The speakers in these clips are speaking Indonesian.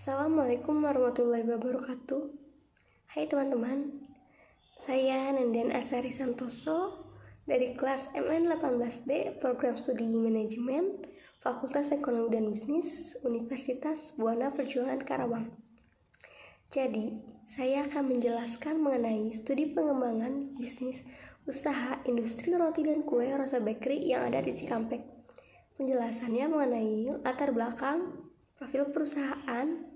Assalamualaikum warahmatullahi wabarakatuh. Hai teman-teman, saya Nandan Asari Santoso dari kelas MN18D Program Studi Manajemen Fakultas Ekonomi dan Bisnis Universitas Buana Perjuangan Karawang. Jadi, saya akan menjelaskan mengenai studi pengembangan bisnis usaha industri roti dan kue Rosa Bakery yang ada di Cikampek. Penjelasannya mengenai latar belakang, profil perusahaan,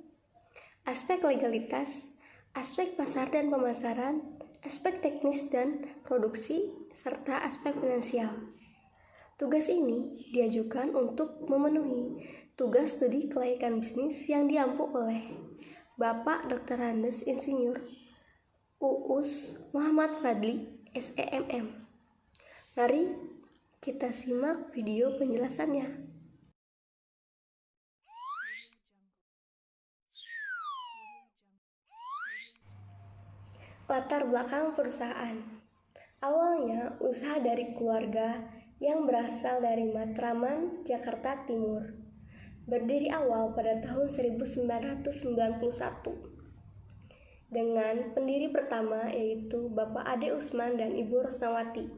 aspek legalitas, aspek pasar dan pemasaran, aspek teknis dan produksi, serta aspek finansial. Tugas ini diajukan untuk memenuhi tugas studi kelayakan bisnis yang diampu oleh Bapak Dr. Andes Insinyur Uus Muhammad Fadli, SEMM. Mari kita simak video penjelasannya. Latar belakang perusahaan. Awalnya usaha dari keluarga yang berasal dari Matraman, Jakarta Timur. Berdiri awal pada tahun 1991 dengan pendiri pertama yaitu Bapak Ade Usman dan Ibu Rosnawati.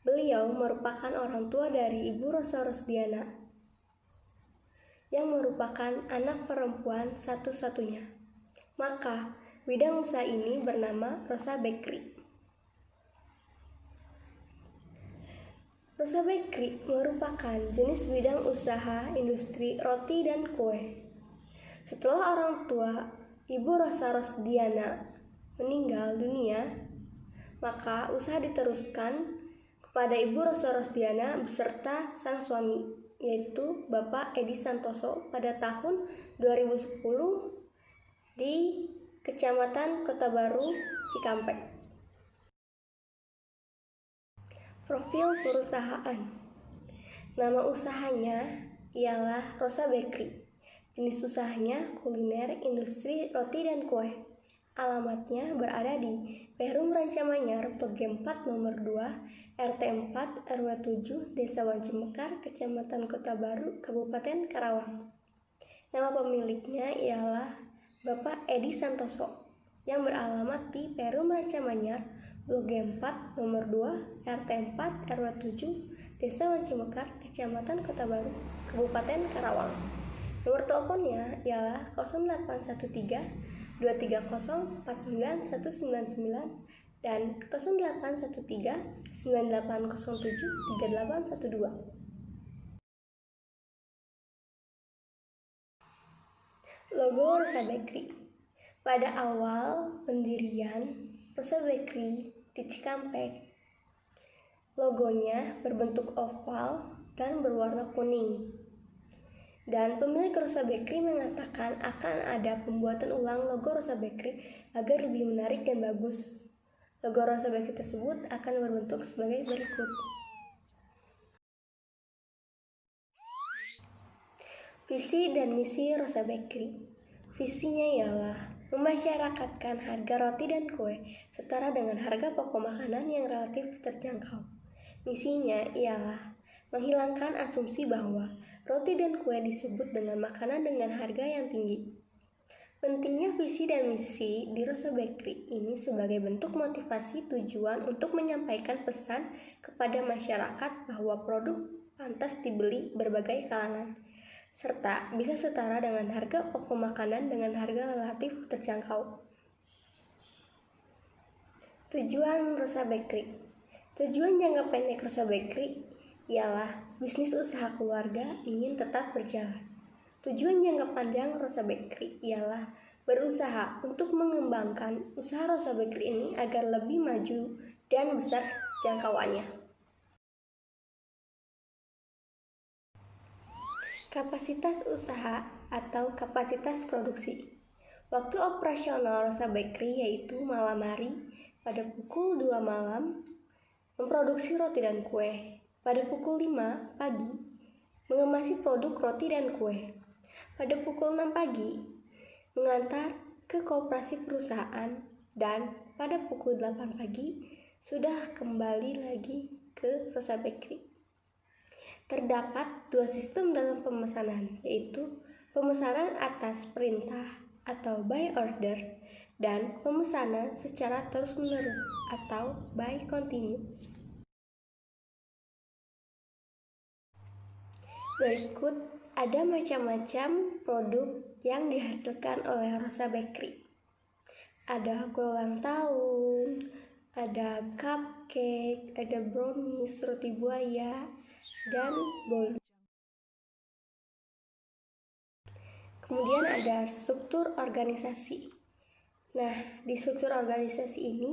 Beliau merupakan orang tua dari Ibu Rosa Rosdiana yang merupakan anak perempuan satu-satunya. Maka bidang usaha ini bernama Rosa Bakery. Rosa Bakery merupakan jenis bidang usaha industri roti dan kue. Setelah orang tua Ibu Rosa Rosdiana meninggal dunia, maka usaha diteruskan kepada Ibu Rosa Rosdiana beserta sang suami, yaitu Bapak Edi Santoso pada tahun 2010 di Kecamatan Kota Baru, Cikampek. Profil perusahaan. Nama usahanya ialah Rosa Bakery. Jenis usahanya kuliner, industri roti dan kue. Alamatnya berada di Perum Rancamanyar, Toge 4 nomor 2, RT 4 RW 7, Desa Wanci Mekar, Kecamatan Kota Baru, Kabupaten Karawang. Nama pemiliknya ialah Bapak Edi Santoso yang beralamat di Perum Rancamanyar, Blok 4 nomor 2, RT 4 RW 7, Desa Wanci Mekar, Kecamatan Kota Baru, Kabupaten Karawang. Nomor teleponnya ialah 0813 230 49199 dan 0813 9807 3812. Logo Rosa Bakery. Pada awal pendirian Rosa Bakery di Cikampek, logonya berbentuk oval dan berwarna kuning. Dan pemilik Rosa Bakery mengatakan akan ada pembuatan ulang logo Rosa Bakery agar lebih menarik dan bagus. Logo Rosa Bakery tersebut akan berbentuk sebagai berikut. Visi dan misi Rosa Bakery. Visinya ialah memasyarakatkan harga roti dan kue setara dengan harga pokok makanan yang relatif terjangkau. Misinya ialah menghilangkan asumsi bahwa roti dan kue disebut dengan makanan dengan harga yang tinggi. Pentingnya visi dan misi di Rosa Bakery ini sebagai bentuk motivasi tujuan untuk menyampaikan pesan kepada masyarakat bahwa produk pantas dibeli berbagai kalangan, serta bisa setara dengan harga pokok makanan dengan harga relatif terjangkau. Tujuan Rosa Bakery. Tujuan jangka pendek Rosa Bakery ialah bisnis usaha keluarga ingin tetap berjalan. Tujuan jangka panjang Rosa Bakery ialah berusaha untuk mengembangkan usaha Rosa Bakery ini agar lebih maju dan besar jangkauannya. Kapasitas usaha atau kapasitas produksi. Waktu operasional Rosa Bakery yaitu malam hari pada pukul 2 malam memproduksi roti dan kue. Pada pukul 5 pagi, mengemasi produk roti dan kue. Pada pukul 6 pagi, mengantar ke koperasi perusahaan. Dan pada pukul 8 pagi, sudah kembali lagi ke Rosa Bakery. Terdapat dua sistem dalam pemesanan, yaitu pemesanan atas perintah atau by order, dan pemesanan secara terus-menerus atau by continue. Berikut ada macam-macam produk yang dihasilkan oleh Rosa Bakery. Ada kue ulang tahun, ada cupcake, ada brownies, roti buaya, dan bolu. Kemudian ada struktur organisasi. Nah, di struktur organisasi ini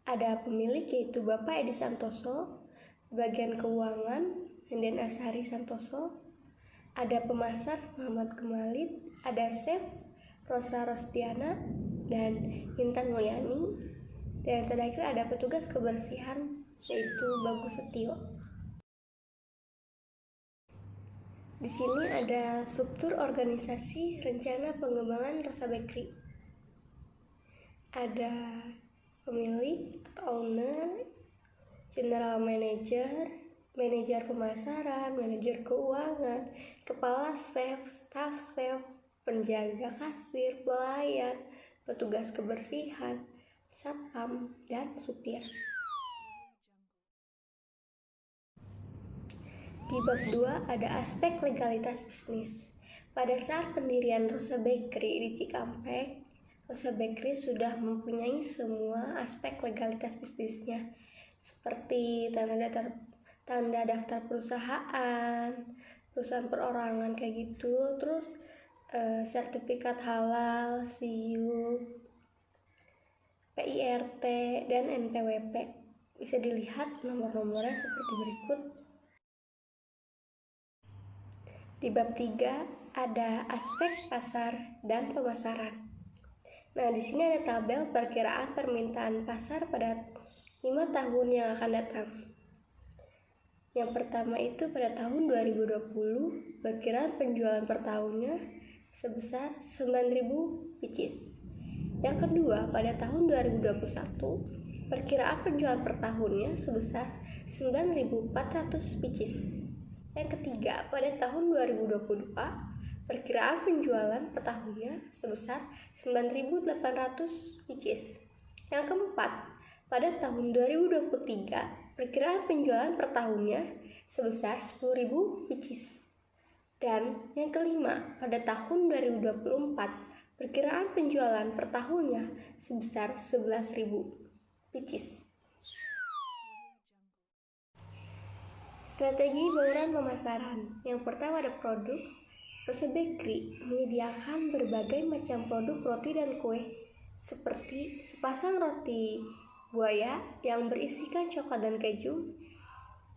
ada pemilik yaitu Bapak Edi Santoso, bagian keuangan Nenden Asari Santoso, ada pemasar Muhammad Kemalit, ada chef Rosa Rostiana dan Intan Mulyani, dan terakhir ada petugas kebersihan yaitu Bagus Setio. Di sini ada struktur organisasi rencana pengembangan Rosa Bakery. Ada pemilik atau owner, general manager, manajer pemasaran, manajer keuangan, kepala chef, staff chef, penjaga kasir, pelayan, petugas kebersihan, satpam, dan supir. Di bab 2 ada aspek legalitas bisnis. Pada saat pendirian Rosa Bakery di Cikampek, Rosa Bakery sudah mempunyai semua aspek legalitas bisnisnya, seperti tanda daftar perusahaan perorangan kayak gitu, terus sertifikat halal, SIUP, PIRT, dan NPWP. Bisa dilihat nomor-nomornya seperti berikut. Di bab 3 ada aspek pasar dan pemasaran. Nah, di sini ada tabel perkiraan permintaan pasar pada 5 tahun yang akan datang. Yang pertama itu pada tahun 2020, perkiraan penjualan per tahunnya sebesar 9.000 pieces. Yang kedua, pada tahun 2021, perkiraan penjualan per tahunnya sebesar 9.400 pieces. Yang ketiga, pada tahun 2022, perkiraan penjualan per tahunnya sebesar 9.800 pieces. Yang keempat, pada tahun 2023, perkiraan penjualan per tahunnya sebesar 10.000 pieces. Dan yang kelima, pada tahun 2024, perkiraan penjualan per tahunnya sebesar 11.000 pieces. Strategi bauran pemasaran. Yang pertama ada produk. Rosa Bakery menyediakan berbagai macam produk roti dan kue, seperti sepasang roti buaya yang berisikan coklat dan keju,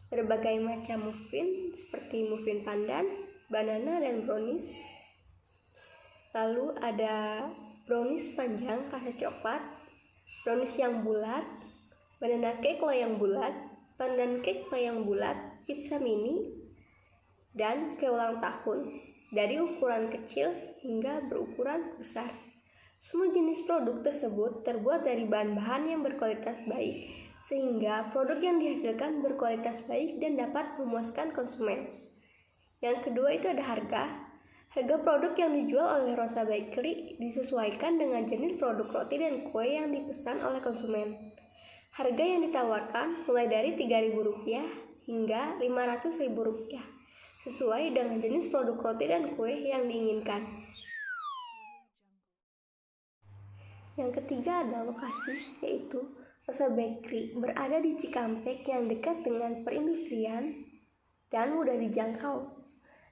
berbagai macam muffin seperti muffin pandan, banana, dan brownies. Lalu ada brownies panjang rasa coklat, brownies yang bulat, banana cake loyang bulat, pandan cake loyang bulat, pizza mini, dan kue ulang tahun dari ukuran kecil hingga berukuran besar. Semua jenis produk tersebut terbuat dari bahan-bahan yang berkualitas baik, sehingga produk yang dihasilkan berkualitas baik dan dapat memuaskan konsumen. Yang kedua itu ada harga. Harga produk yang dijual oleh Rosa Bakery disesuaikan dengan jenis produk roti dan kue yang dipesan oleh konsumen. Harga yang ditawarkan mulai dari Rp3.000 hingga Rp500.000, sesuai dengan jenis produk roti dan kue yang diinginkan. Yang ketiga ada lokasi, yaitu Rosa Bakery berada di Cikampek yang dekat dengan perindustrian dan mudah dijangkau,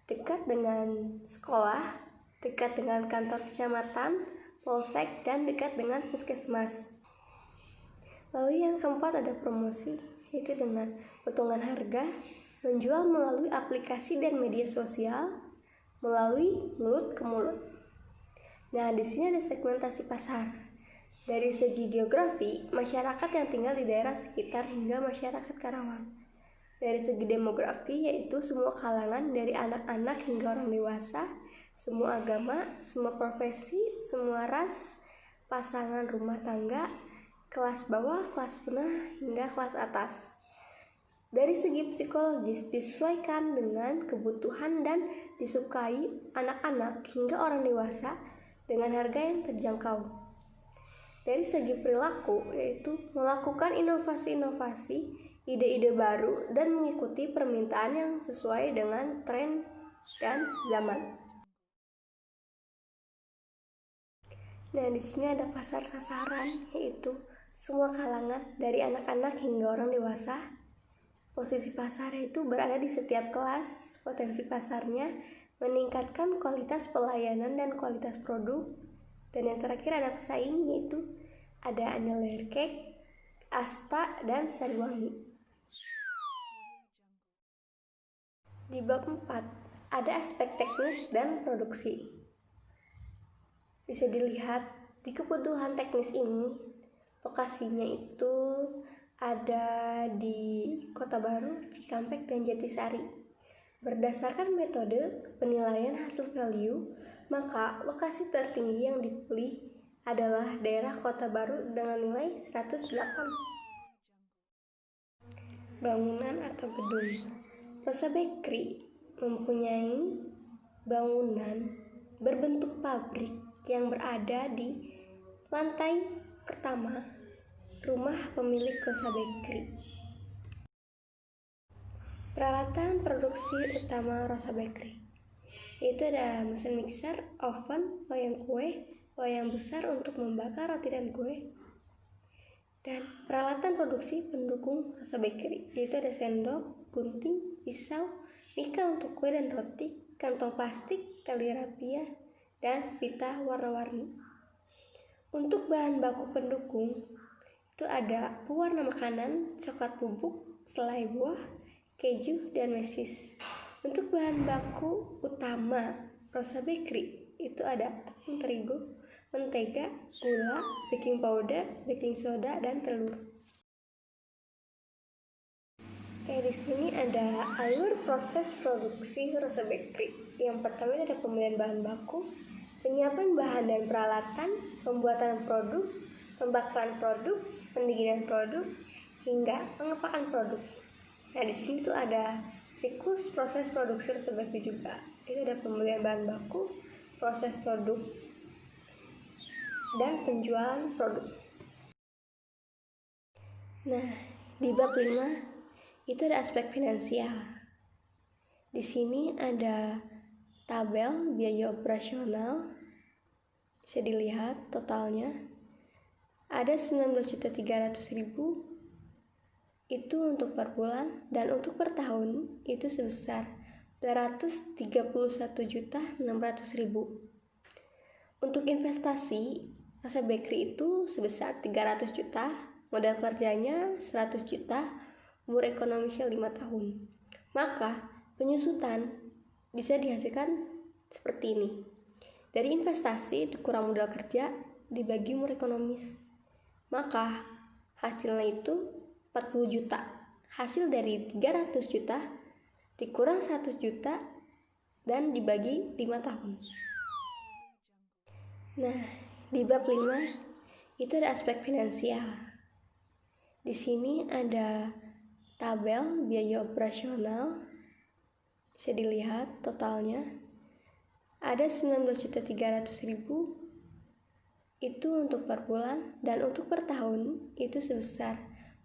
dekat dengan sekolah, dekat dengan kantor kecamatan, polsek, dan dekat dengan puskesmas. Lalu yang keempat ada promosi, yaitu dengan potongan harga, menjual melalui aplikasi dan media sosial, melalui mulut ke mulut. Nah, di sini ada segmentasi pasar. Dari segi geografi, masyarakat yang tinggal di daerah sekitar hingga masyarakat Karawang. Dari segi demografi, yaitu semua kalangan dari anak-anak hingga orang dewasa, semua agama, semua profesi, semua ras, pasangan rumah tangga, kelas bawah, kelas menengah, hingga kelas atas. Dari segi psikologis disesuaikan dengan kebutuhan dan disukai anak-anak hingga orang dewasa dengan harga yang terjangkau. Dari segi perilaku, yaitu melakukan inovasi-inovasi, ide-ide baru, dan mengikuti permintaan yang sesuai dengan tren dan zaman. Nah, di sini ada pasar sasaran, yaitu semua kalangan dari anak-anak hingga orang dewasa. Posisi pasar itu berada di setiap kelas. Potensi pasarnya meningkatkan kualitas pelayanan dan kualitas produk. Dan yang terakhir ada pesaing, yaitu ada Anya Layer Cake, Asta, dan Sariwangi. Di bab 4 ada aspek teknis dan produksi. Bisa dilihat di kebutuhan teknis ini, lokasinya itu ada di Kota Baru, Cikampek, dan Jatisari. Berdasarkan metode penilaian hasil value, maka lokasi tertinggi yang dipilih adalah daerah Kota Baru dengan nilai 108. Bangunan atau gedung. Rosa Bakery mempunyai bangunan berbentuk pabrik yang berada di lantai pertama rumah pemilik Rosa Bakery. Peralatan produksi utama Rosa Bakery yaitu ada mesin mixer, oven, loyang kue, loyang besar untuk membakar roti dan kue, dan peralatan produksi pendukung Rosa Bakery yaitu ada sendok, gunting, pisau, mika untuk kue dan roti, kantong plastik, tali rapia, dan pita warna-warni. Untuk bahan baku pendukung itu ada pewarna makanan, coklat bubuk, selai buah, keju, dan mesis. Untuk bahan baku utama Rosa Bakery itu ada tepung terigu, mentega, gula, baking powder, baking soda, dan telur. Di sini ada alur proses produksi Rosa Bakery. Yang pertama ada pemilihan bahan baku, penyiapan bahan dan peralatan, pembuatan produk, pembakaran produk, pendinginan produk, hingga pengepakan produk. Nah, di sini tuh ada siklus proses produksi Rosa Bakery juga. Itu ada pembelian bahan baku, proses produk, dan penjualan produk. Nah, di bab 5 itu ada aspek finansial. Di sini ada tabel biaya operasional. Bisa dilihat totalnya. Ada 19.300.000 itu untuk per bulan, dan untuk per tahun itu sebesar 231.600.000. Untuk investasi Rosa Bakery itu sebesar 300 juta, modal kerjanya 100 juta, umur ekonomisnya 5 tahun. Maka penyusutan bisa dihasilkan seperti ini. Dari investasi dikurang modal kerja dibagi umur ekonomis, maka hasilnya itu 40 juta. Hasil dari 300 juta dikurang 100 juta dan dibagi 5 tahun. Nah, di bab 5 itu ada aspek finansial. Di sini ada tabel biaya operasional. Bisa dilihat totalnya. Ada 19.300.000 itu untuk per bulan, dan untuk per tahun itu sebesar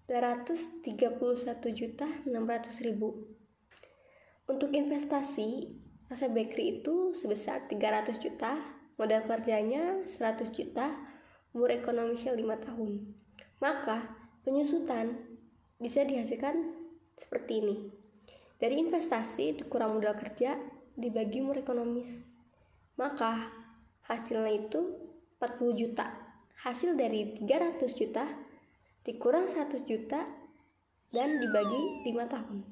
231.600.000. Untuk investasi Rosa Bakery itu sebesar 300 juta, modal kerjanya 100 juta, umur ekonomisnya 5 tahun. Maka penyusutan bisa dihasilkan seperti ini. Dari investasi dikurang modal kerja dibagi umur ekonomis, maka hasilnya itu 40 juta. Hasil dari 300 juta dikurang 100 juta dan dibagi 5 tahun.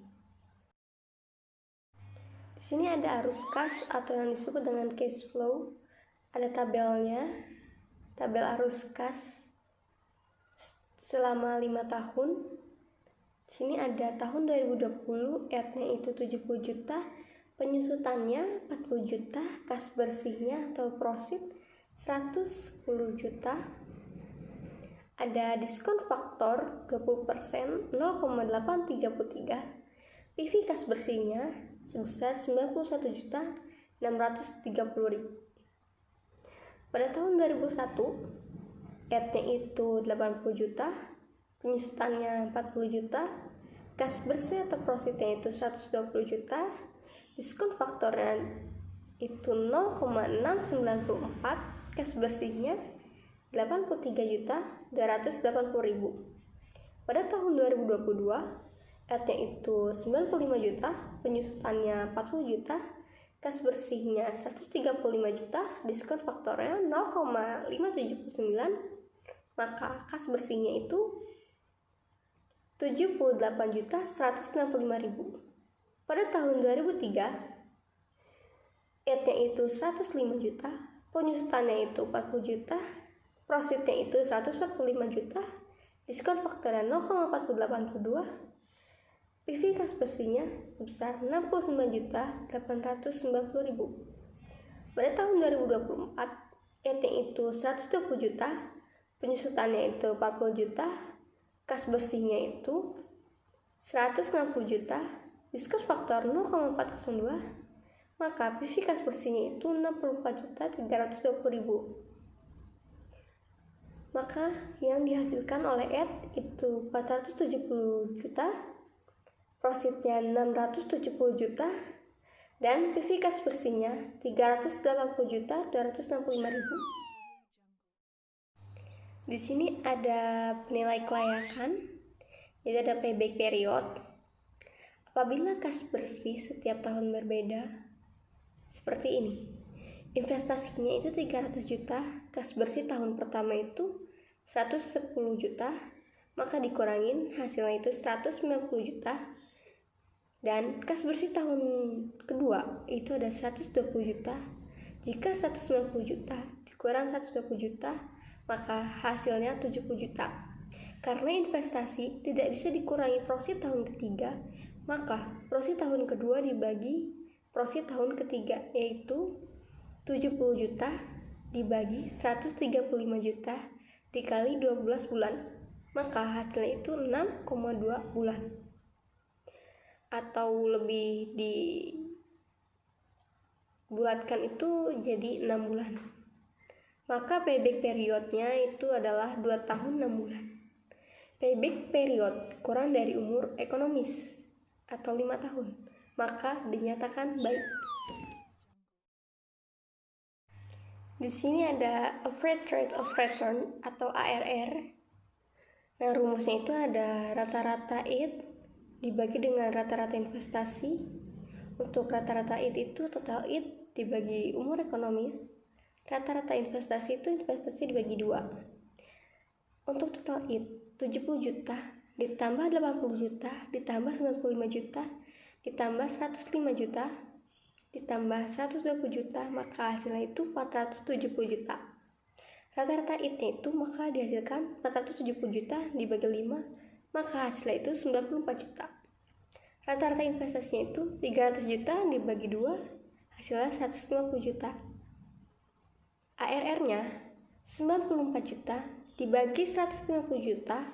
Di sini ada arus kas atau yang disebut dengan cash flow. Ada tabelnya. Tabel arus kas selama 5 tahun. Di sini ada tahun 2020, EAT-nya itu 70 juta, penyusutannya 40 juta, kas bersihnya atau profit 110 juta, ada diskon faktor 20% 0,833, PV kas bersihnya sebesar 91.630.000. Pada tahun 2001, ET-nya itu 80 juta, penyusutannya 40 juta, kas bersih atau profitnya itu 120 juta, diskon faktornya itu 0,694, kas bersihnya 83.280.000. Pada tahun 2022, ET-nya itu 95 juta, penyusutannya 40 juta, kas bersihnya 135 juta, diskon faktornya 0,579, maka kas bersihnya itu 78.165.000. Pada tahun 2003, ET-nya itu 105 juta, penyusutannya itu 40 juta, profitnya itu 145 juta, diskon faktornya 0,482, PV kas bersihnya sebesar 69.890.000. Pada tahun 2024, ET itu 120 juta, penyusutannya itu 40 juta, kas bersihnya itu 160 juta, diskon faktor 0,402, maka PV kas bersihnya itu 64.320.000. Maka yang dihasilkan oleh ET itu 470 juta, profitnya 670 juta, dan PV kas bersihnya 380.265.000. Di sini ada penilai kelayakan, jadi ada payback period. Apabila kas bersih setiap tahun berbeda, seperti ini. Investasinya itu 300 juta, kas bersih tahun pertama itu 110 juta, maka dikurangin hasilnya itu 190 juta, dan kas bersih tahun kedua itu ada 120 juta. Jika 190 juta dikurang 120 juta, maka hasilnya 70 juta. Karena investasi tidak bisa dikurangi profit tahun ketiga, maka profit tahun kedua dibagi profit tahun ketiga, yaitu 70 juta dibagi 135 juta dikali 12 bulan, maka hasilnya itu 6,2 bulan, atau lebih dibulatkan itu jadi 6 bulan. Maka payback periodnya itu adalah 2 tahun 6 bulan. Payback period kurang dari umur ekonomis atau 5 tahun, maka dinyatakan baik. Di sini ada average rate of return atau ARR. Nah, rumusnya itu ada rata-rata IT dibagi dengan rata-rata investasi. Untuk rata-rata IT itu total IT dibagi umur ekonomis. Rata-rata investasi itu investasi dibagi 2. Untuk total IT 70 juta ditambah 80 juta ditambah 95 juta ditambah 105 juta ditambah 120 juta, maka hasilnya itu 470 juta. Rata-rata IT-nya itu maka dihasilkan 470 juta dibagi 5, maka hasilnya itu 94 juta. Rata-rata investasinya itu 300 juta dibagi 2, hasilnya 150 juta. ARR-nya 94 juta dibagi 150 juta,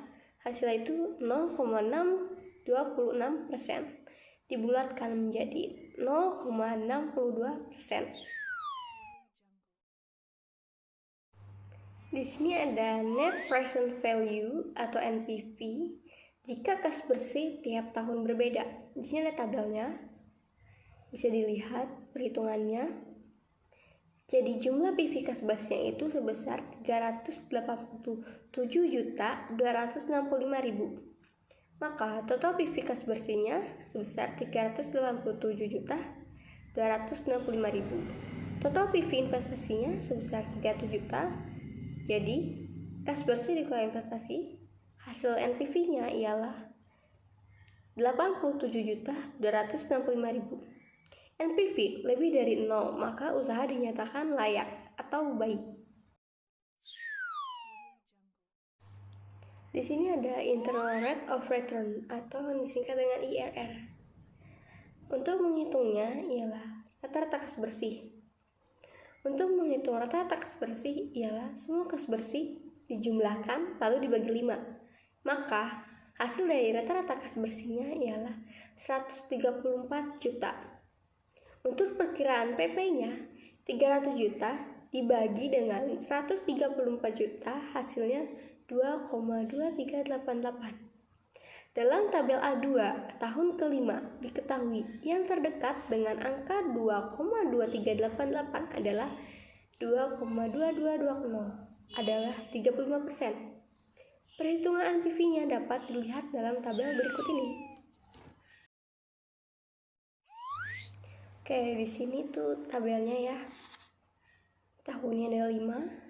hasilnya itu 0,626%, dibulatkan menjadi 0,62%. Di sini ada net present value atau NPV jika kas bersih tiap tahun berbeda. Di sini ada tabelnya, bisa dilihat perhitungannya. Jadi jumlah PV kas bersihnya itu sebesar 387.265.000. Maka total PV kas bersihnya sebesar 387.265.000. Total PV investasinya sebesar 300 juta. Jadi kas bersih dikurangi investasi, hasil NPV-nya ialah 87.265.000. NPV lebih dari 0, maka usaha dinyatakan layak atau baik. Di sini ada internal rate of return atau disingkat dengan IRR. Untuk menghitungnya ialah rata-rata kas bersih. Untuk menghitung rata-rata kas bersih ialah semua kas bersih dijumlahkan lalu dibagi 5. Maka hasil dari rata-rata kas bersihnya ialah 134 juta. Untuk perkiraan PP-nya 300 juta dibagi dengan 134 juta hasilnya 2,2388. Dalam tabel A2 tahun kelima diketahui yang terdekat dengan angka 2,2388 adalah 2,2220 adalah 35%. Perhitungan PV-nya dapat dilihat dalam tabel berikut ini. Oke, di sini tuh tabelnya ya. Tahunnya ada 5.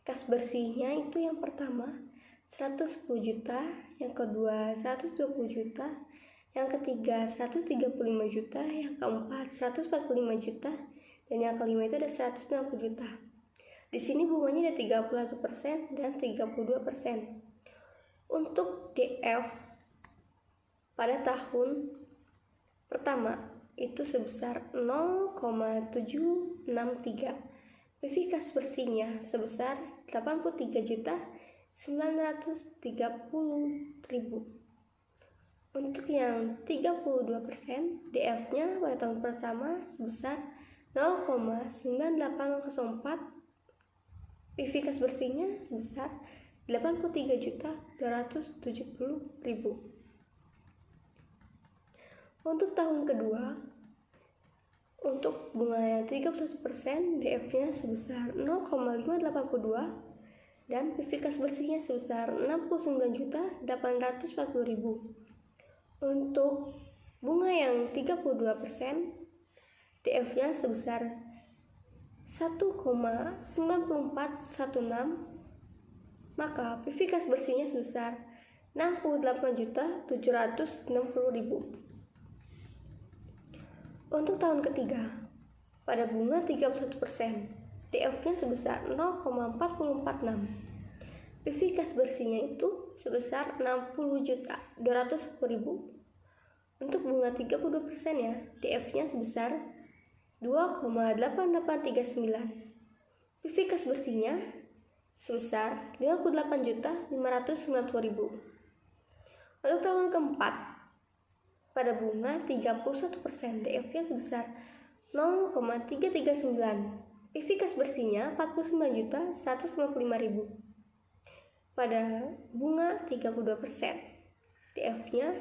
Kas bersihnya itu yang pertama 110 juta, yang kedua 120 juta, yang ketiga 135 juta, yang keempat 145 juta, dan yang kelima itu ada 160 juta. Di sini bunganya ada 31% dan 32%. Untuk DF pada tahun pertama itu sebesar 0,763. PV kas bersihnya sebesar 83.930.000. Untuk yang 32%, DF-nya pada tahun pertama sebesar 0,9804. PV kas bersihnya sebesar 83.270.000. Untuk tahun kedua, untuk bunga yang 31%, DF-nya sebesar 0,582 dan PV kas bersihnya sebesar 69.840.000. Untuk bunga yang 32%, DF-nya sebesar 1,9416, maka PV kas bersihnya sebesar 68.760.000. Untuk tahun ketiga, pada bunga 31%, DF-nya sebesar 0,446. PV kas bersihnya itu sebesar 60.210.000. Untuk bunga 32% ya, DF-nya sebesar 2,8839. PV kas bersihnya sebesar 58.590.000. Untuk tahun keempat, pada bunga 31%, DF-nya sebesar 0,339. PV kas bersihnya 49.155.000. Pada bunga 32%, DF-nya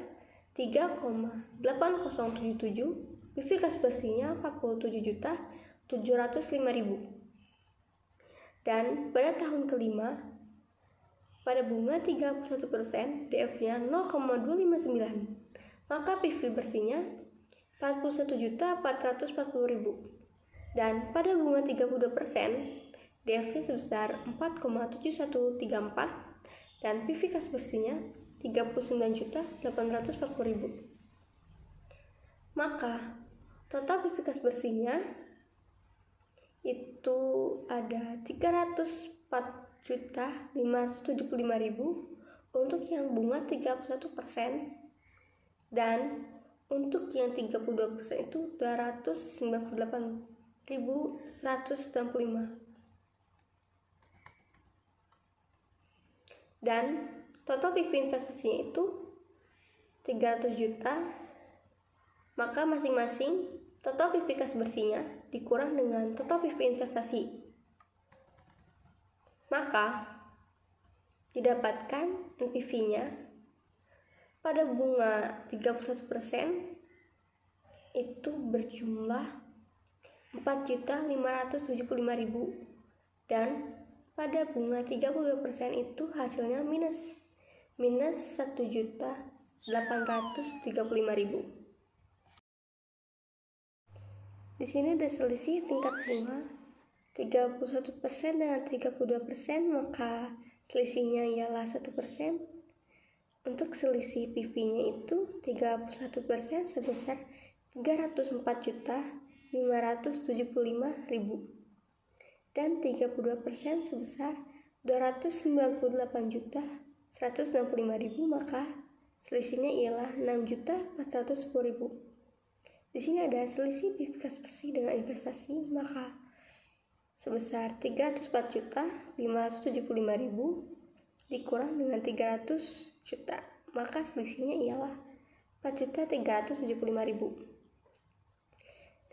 3,8077, PV kas bersihnya 47.705.000. Dan pada tahun kelima, pada bunga 31%, DF-nya 0,259. Maka PV bersihnya 41.440.000. Dan pada bunga 32%, DF-nya sebesar 4,7134 dan PV kas bersihnya 39.840.000. Maka total PV kas bersihnya itu ada 304.575.000 untuk yang bunga 31%. Dan untuk yang 32% itu 298.165. Dan total PV investasinya itu 300 juta. Maka masing-masing total PV kas bersihnya dikurang dengan total PV investasi. Maka didapatkan NPV-nya pada bunga 31% itu berjumlah 4.575.000 dan pada bunga 32% itu hasilnya minus 1.835.000. Di sini ada selisih tingkat bunga 31% dengan 32%, maka selisihnya ialah 1%. Untuk selisih PV-nya itu 31% sebesar 304.575.000 dan 32% sebesar 298.165.000, maka selisihnya ialah 6.410.000. Di sini ada selisih PV kas bersih dengan investasi, maka sebesar 304.575.000 dikurang dengan 300 juta, maka selisihnya ialah 4.375.000.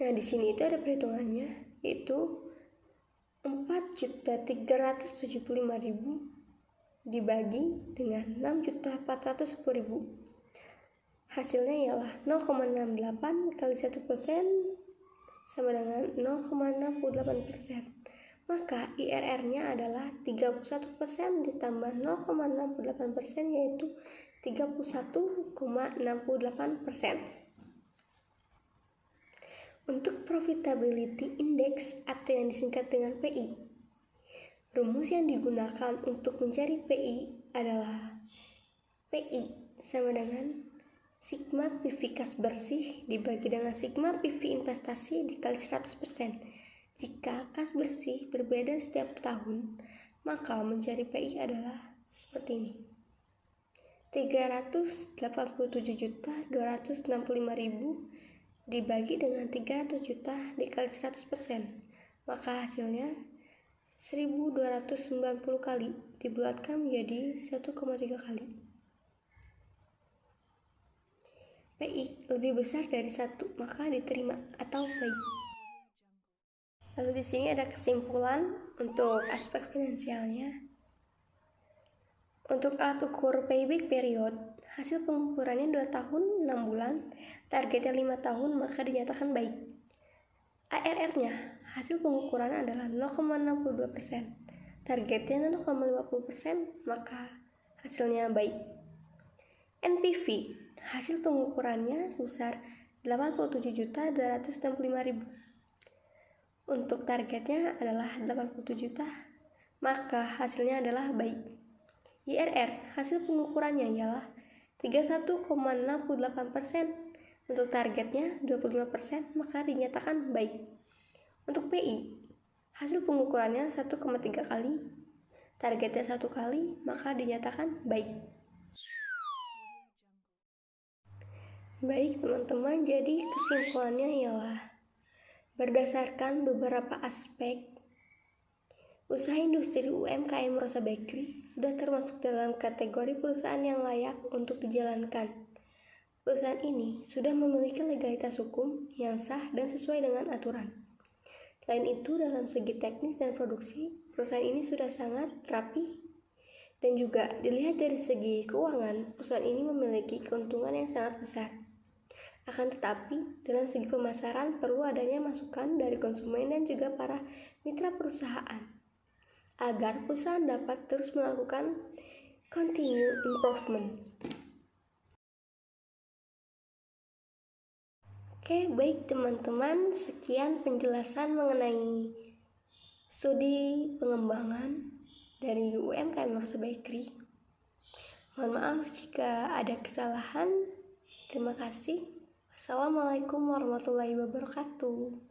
Nah, di sini itu ada perhitungannya, yaitu 4.375.000 dibagi dengan 6.410.000. Hasilnya ialah 0,68 kali 1% sama dengan 0,68%. Maka IRR-nya adalah 31% ditambah 0,68%, yaitu 31,68%. Untuk profitability index atau yang disingkat dengan PI, rumus yang digunakan untuk mencari PI adalah PI sama dengan sigma PV kas bersih dibagi dengan sigma PV investasi dikali 100%. Jika kas bersih berbeda setiap tahun, maka mencari PI adalah seperti ini. 387.265.000 dibagi dengan 300 juta dikali 100%. Maka hasilnya 1290 kali dibulatkan menjadi 1,3 kali. PI lebih besar dari 1, maka diterima atau baik. Lalu di sini ada kesimpulan untuk aspek finansialnya. Untuk alat ukur payback period, hasil pengukurannya 2 tahun 6 bulan, targetnya 5 tahun, maka dinyatakan baik. ARR-nya, hasil pengukuran adalah 0,62%, targetnya 0,50%, maka hasilnya baik. NPV, hasil pengukurannya sebesar 87.265.000. Untuk targetnya adalah 87 juta, maka hasilnya adalah baik. IRR, hasil pengukurannya ialah 31,68%. Untuk targetnya 25%, maka dinyatakan baik. Untuk PI, hasil pengukurannya 1,3 kali, targetnya 1 kali, maka dinyatakan baik. Baik teman-teman, jadi kesimpulannya ialah berdasarkan beberapa aspek, usaha industri UMKM Rosa Bakery sudah termasuk dalam kategori perusahaan yang layak untuk dijalankan. Perusahaan ini sudah memiliki legalitas hukum yang sah dan sesuai dengan aturan. Selain itu, dalam segi teknis dan produksi, perusahaan ini sudah sangat rapi, dan juga dilihat dari segi keuangan, perusahaan ini memiliki keuntungan yang sangat besar. Akan tetapi, dalam segi pemasaran perlu adanya masukan dari konsumen dan juga para mitra perusahaan, agar perusahaan dapat terus melakukan continuous improvement. Oke, baik teman-teman, sekian penjelasan mengenai studi pengembangan dari UMKM Rosa Bakery. Mohon maaf jika ada kesalahan. Terima kasih. Assalamualaikum warahmatullahi wabarakatuh.